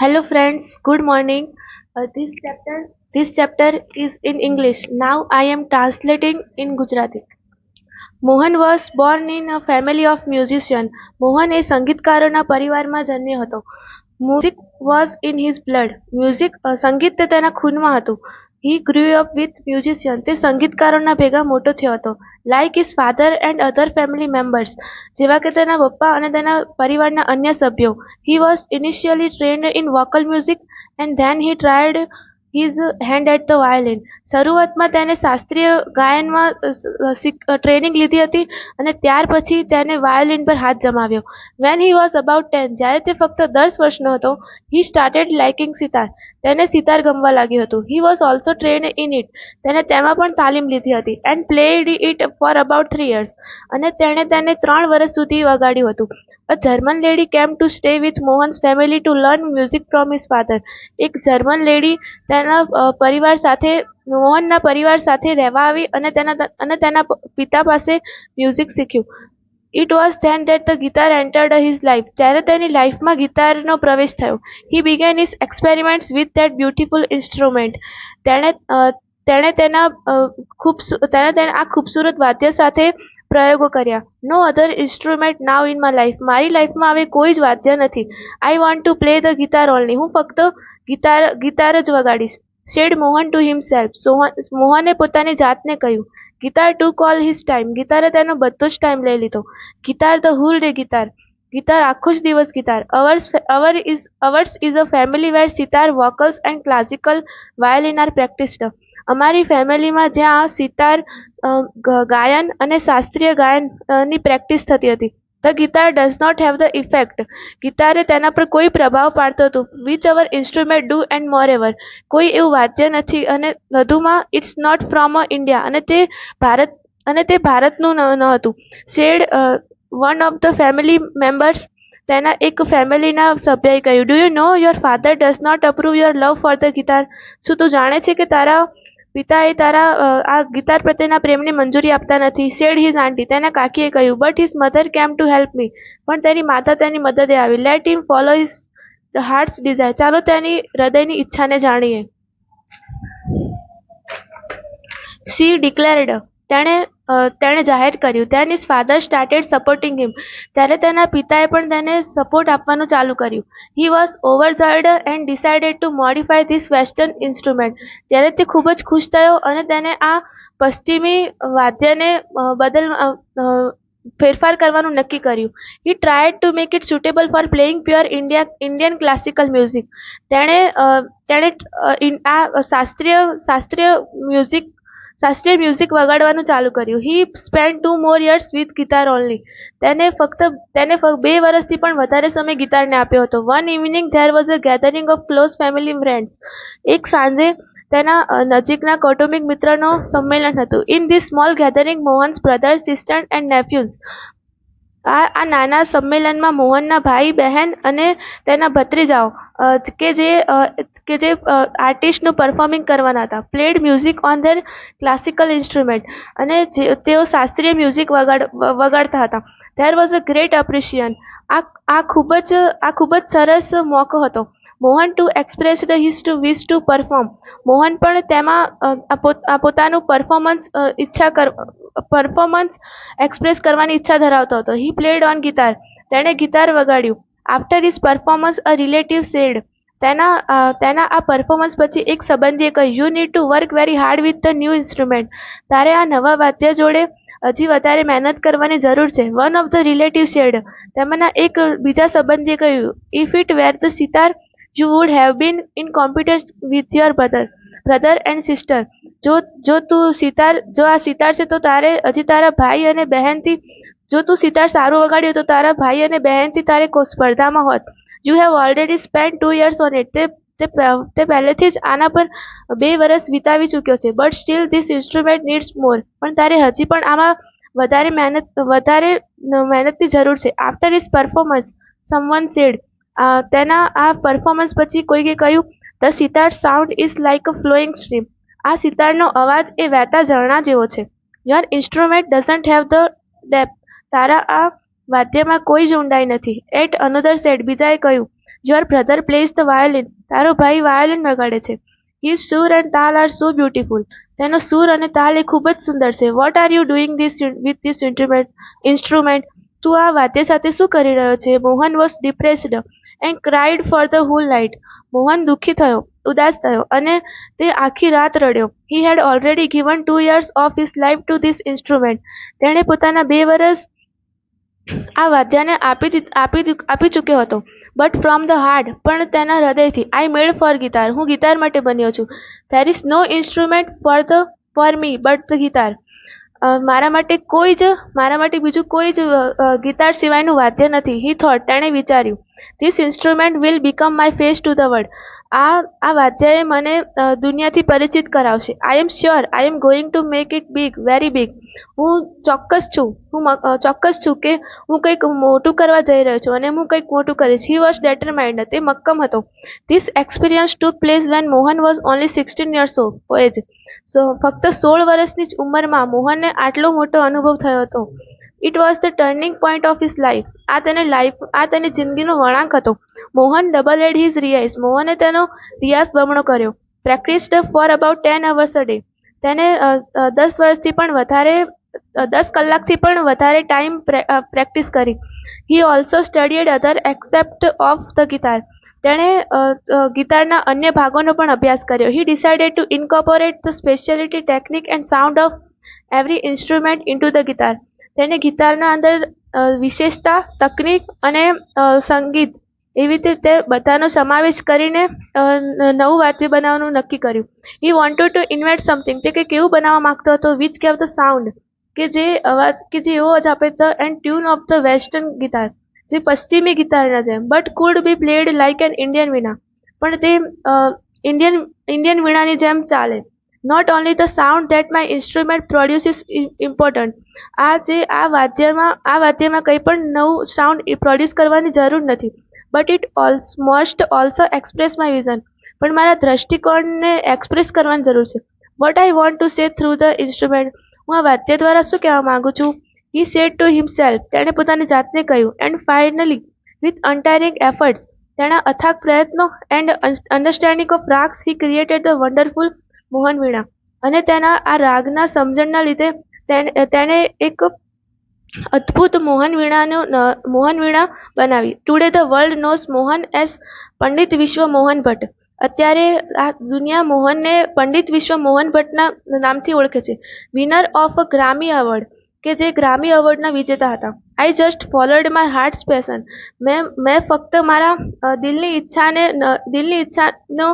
Hello friends, good morning. This chapter is in English. Now I am translating in Gujarati. Mohan was born in a family of musicians. Mohan એ સંગીતકારોના પરિવારમાં જન્મ્યો હતો. Music was in his blood. સંગીત તે તેના ખૂનમાં હતું. He grew up with musicians. તે સંગીતકારોના ભેગા મોટો થયો હતો. Like his father and other family members. જેવા કે તેના પપ્પા અને તેના પરિવારના અન્ય સભ્યો. He was initially trained in vocal music and then he tried his hand at the violin. શરૂઆતમાં તેને શાસ્ત્રીય ગાયનમાં ટ્રેનિંગ લીધી હતી અને ત્યાર પછી તેને વાયોલિન પર હાથ જમાવ્યો. When he was about 10, જ્યારે તે ફક્ત 10 વર્ષનો હતો, he started liking સિતાર. તેને સિતાર ગમવા લાગ્યું હતું. He was also trained in it. તેને તેમાં પણ તાલીમ લીધી હતી. And played it for about 3 years. અને તેણે તેને 3 વર્ષ સુધી વગાડ્યું હતું. A German lady came to stay with Mohan's family to learn music from his father. એક જર્મન લેડી તેના પરિવાર સાથે મોહનના પરિવાર સાથે રહેવા આવી અને તેના પિતા પાસે મ્યુઝિક શીખ્યું. It was then that the guitar entered his life. ત્યારે તેની લાઈફમાં ગિટારનો પ્રવેશ થયો. He began his experiments with that beautiful instrument. તેણે તેણે તેના તેણે આ ખૂબસૂરત વાદ્ય સાથે પ્રયોગો કર્યા. No other instrument now in my life. મારી લાઈફમાં હવે કોઈ જ વાદ્ય નથી. I want to play the guitar only. હું ફક્ત ગિટાર જ વગાડીશ. Said Mohan to himself. મોહને પોતાની જાતને કહ્યું. Guitar took all his time. ગિટારે તેનો બધો જ ટાઈમ લઈ લીધો. Guitar the whole day guitar. Guitar આખો જ દિવસ guitar. Ours is a family where sitar vocals and classical violin R પ્રેક્ટિસ્ડ. અમારી ફેમિલીમાં જ્યાં સિતાર ગાયન અને શાસ્ત્રીય ગાયનની પ્રેક્ટિસ થતી હતી. The guitar does not have the effect. ગિટારે તેના પર કોઈ પ્રભાવ પાડતો હતું. Which our instrument do and moreover. કોઈ એવું વાદ્ય નથી અને વધુમાં ઇટ્સ નોટ ફ્રોમ ઇન્ડિયા. અને તે ભારતનું ન હતું. Said one of the family members. તેના એક ફેમિલીના સભ્યએ કહ્યું. Do you know your father does not approve your love for the guitar. શું તું જાણે છે કે તારા પિતાએ તારા આ ગિટાર પ્રત્યેના પ્રેમની મંજૂરી આપતા નથી. Said his aunty. તેના કાકીએ કહ્યું. But his mother came to help me. પણ તેની માતા તેની મદદે આવી. Let him follow his heart's desire. ચાલો તેની હૃદયની ઈચ્છાને જાણીએ. She declared. તેણે જાહેર કર્યું. Then his father started supporting him. ત્યારે તેના પિતાએ પણ તેને સપોર્ટ આપવાનું ચાલુ કર્યું. He was overjoyed and decided to modify this western instrument. ત્યારે તે ખૂબ જ ખુશ થયો અને તેને આ પશ્ચિમી વાદ્યને ફેરફાર કરવાનું નક્કી કર્યું. He tried to make it suitable for playing pure Indian classical music. તેણે આ શાસ્ત્રીય મ્યુઝિક વગાડવાનું ચાલુ કર્યું. He spend 2 more years with guitar only. તેને ફક્ત 2 વર્ષથી પણ વધારે સમય ગિટારને આપ્યો હતો. One evening there was a gathering of close family friends. એક સાંજે તેના નજીકના કૌટુંબિક મિત્રનો સંમેલન હતું. In this small gathering Mohan's brother sister and nephews. આ નાના સંમેલનમાં મોહનના ભાઈ બહેન અને તેના ભત્રીજાઓ કે જે આર્ટિસ્ટનું પરફોર્મિંગ કરવાના હતા. Played music on there classical instrument. અને તેઓ શાસ્ત્રીય મ્યુઝિક વગાડતા હતા. There was a great appreciation. આ ખૂબ જ સરસ મોકો હતો. Mohan too expressed his to wish to perform. Mohan પણ તેમાં પોતાનું પરફોર્મન્સ એક્સપ્રેસ કરવાની ઈચ્છા ધરાવતો હતો. He played on guitar. તેણે ગિટાર વગાડ્યું. After his performance a relative said. તેના આ પરફોર્મન્સ પછી એક સંબંધીએ કહ્યું. You need to work very hard with the new instrument. તારે આ નવા વાદ્ય જોડે હજી વધારે મહેનત કરવાની જરૂર છે. One of the relative said. તેમાંના એક બીજા સંબંધીએ કહ્યું. If it were the sitar you would have been in competition with your brother and sister. જો આ સિતાર છે તો તારે હજી તારા ભાઈ અને બહેનથી જો તું સિતાર સારું વગાડ્યું તો તારા ભાઈ અને બહેનથી તારે સ્પર્ધામાં હોત. You have already spend 2 years on it. તે પહેલેથી જ આના પર 2 વર્ષ વિતાવી ચૂક્યો છે. But still this instrument needs more. પણ તારે હજી પણ આમાં વધારે મહેનતની જરૂર છે. After his performance someone said. તેના આ પરફોર્મન્સ પછી કોઈકે કહ્યું. The sitar sound is like a flowing stream. આ સિતારનો અવાજ એ વહેતા ઝરણા જેવો છે. Your instrument doesn't have the depth. તારા આ વાદ્યમાં કોઈ જ ઊંડાઈ નથી. At another said. બીજાએ કહ્યું. Your brother plays the violin. તારો ભાઈ વાયોલિન વગાડે છે. હિઝ સુર એન્ડ તાલ આર સો બ્યુટીફુલ. તેનો સૂર અને તાલ એ ખૂબ જ સુંદર છે. What are you doing with this instrument? તું આ વાદ્ય સાથે શું કરી રહ્યો છે? Mohan was depressed and cried for the whole night. Mohan દુઃખી થયો, ઉદાસ થયો અને તે આખી રાત રડ્યો. He had already given 2 years of his life to this instrument. તેણે પોતાના 2 વર્ષ આ વાદ્યને આપી ચૂક્યો હતો. બટ ફ્રોમ ધ હાર્ટ, પણ તેના હૃદયથી. I made for guitar. હું ગિટાર માટે બન્યો છું. There is no instrument for me but the guitar. મારા માટે બીજું કોઈ જ ગિટાર સિવાયનું વાદ્ય નથી. He thought. તેણે વિચાર્યું. This instrument will become my face to the world. આ વાદ્યએ મને દુનિયાથી પરિચિત કરાવશે. I am sure I am going to make it big, very big. હું ચોક્કસ છું કે હું કંઈક મોટું કરવા જઈ રહ્યો છું અને હું કંઈક મોટું કરીશ. He was determined. તે મક્કમ હતો. This experience took place when Mohan was only 16 years of age. ફક્ત 16 વર્ષની જ ઉંમરમાં મોહનને આટલો મોટો અનુભવ થયો હતો. It was the turning point of his life. આ તેની જિંદગીનો વળાંક હતો. મોહન ડબલ હિઝ રિયાઝ. મોહને તેનો રિયાઝ બમણો કર્યો. પ્રેક્ટિસ્ડ for about 10 hours a day. તેને 10 કલાકથી પણ વધારે ટાઈમ પ્રેક્ટિસ કરી. He also studied other accept of the guitar. તેણે ગિટારના અન્ય ભાગોનો પણ અભ્યાસ કર્યો. હી decided to incorporate the speciality, technique and sound of every instrument into the guitar. તેને ગિટારના અંદર વિશેષતા, તકનીક અને સંગીત એવી રીતે તે બધાનો સમાવેશ કરીને નવું વાદ્ય બનાવવાનું નક્કી કર્યું. He wanted to invent something. તે કંઈક એવું બનાવવા માંગતો હતો વિચ ગેવ ધ સાઉન્ડ, કે જે એવો અવાજ આપે the end tune of the western guitar, જે પશ્ચિમી ગિટારના જેમ. But could be played like an Indian veena. પણ તે ઇન્ડિયન વીણાની જેમ ચાલે. Not only the sound that my instrument produce is important. આ વાદ્યમાં કંઈ પણ નવું સાઉન્ડ પ્રોડ્યુસ કરવાની જરૂર નથી. But it must also express my vision. પણ મારા દ્રષ્ટિકોણને એક્સપ્રેસ કરવાની જરૂર છે. What I want to say through the instrument. હું આ વાદ્ય દ્વારા શું કહેવા માંગુ છું? He said to himself. તેણે પોતાની જાતને કહ્યું. And finally with untiring efforts, તેના અથાગ પ્રયત્નો and understanding of ragas, he created the wonderful Mohan Veena. અને તેના આ રાગના સમજણના લીધે તેણે એક અદ્ભુત મોહન વીણા બનાવી. Today the world knows Mohan as Pandit Vishwa Mohan Bhatt. અત્યારે આ દુનિયા મોહનને પંડિત વિશ્વ મોહન ભટ્ટના નામથી ઓળખે છે. Winner of a Grammy award, કે જે ગ્રામી એવોર્ડના વિજેતા હતા. I just followed my hearts passion. મેં ફક્ત મારા દિલની ઈચ્છાનો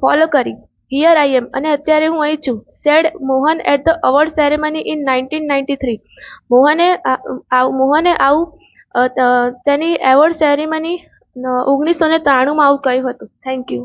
ફોલો કરી. હિયર આઈ એમ. અને અત્યારે હું અહીં છું. Said Mohan at the award ceremony in 1993. મોહને આવું તેની એવોર્ડ સેરેમની 1993માં આવું કહ્યું હતું. Thank you.